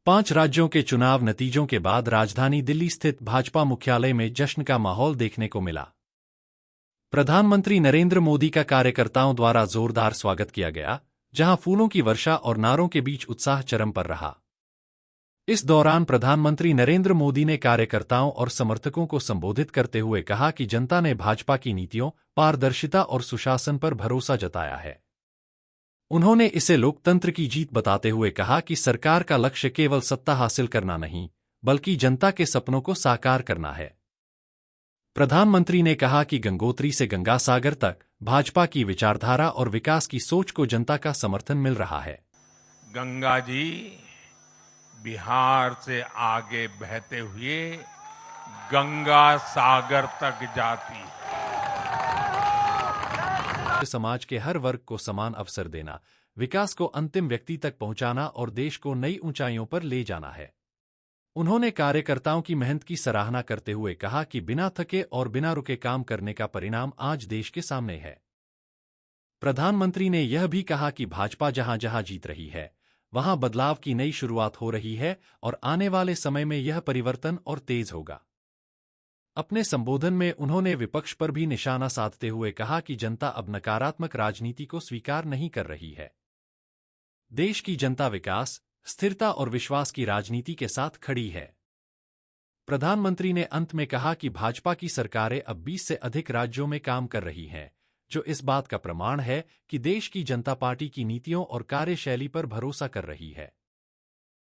5 राज्यों के चुनाव नतीजों के बाद राजधानी दिल्ली स्थित भाजपा मुख्यालय में जश्न का माहौल देखने को मिला। प्रधानमंत्री नरेंद्र मोदी का कार्यकर्ताओं द्वारा जोरदार स्वागत किया गया, जहां फूलों की वर्षा और नारों के बीच उत्साह चरम पर रहा। इस दौरान प्रधानमंत्री नरेंद्र मोदी ने कार्यकर्ताओं और समर्थकों को संबोधित करते हुए कहा कि जनता ने भाजपा की नीतियों, पारदर्शिता और सुशासन पर भरोसा जताया है। उन्होंने इसे लोकतंत्र की जीत बताते हुए कहा कि सरकार का लक्ष्य केवल सत्ता हासिल करना नहीं, बल्कि जनता के सपनों को साकार करना है। प्रधानमंत्री ने कहा कि गंगोत्री से गंगा सागर तक भाजपा की विचारधारा और विकास की सोच को जनता का समर्थन मिल रहा है। गंगा जी बिहार से आगे बहते हुए गंगा सागर तक जाती है। समाज के हर वर्ग को समान अवसर देना, विकास को अंतिम व्यक्ति तक पहुंचाना और देश को नई ऊंचाइयों पर ले जाना है। उन्होंने कार्यकर्ताओं की मेहनत की सराहना करते हुए कहा कि बिना थके और बिना रुके काम करने का परिणाम आज देश के सामने है। प्रधानमंत्री ने यह भी कहा कि भाजपा जहां जहां जीत रही है, वहां बदलाव की नई शुरुआत हो रही है और आने वाले समय में यह परिवर्तन और तेज होगा। अपने संबोधन में उन्होंने विपक्ष पर भी निशाना साधते हुए कहा कि जनता अब नकारात्मक राजनीति को स्वीकार नहीं कर रही है। देश की जनता विकास, स्थिरता और विश्वास की राजनीति के साथ खड़ी है। प्रधानमंत्री ने अंत में कहा कि भाजपा की सरकारें अब 20 से अधिक राज्यों में काम कर रही हैं, जो इस बात का प्रमाण है कि देश की जनता पार्टी की नीतियों और कार्यशैली पर भरोसा कर रही है।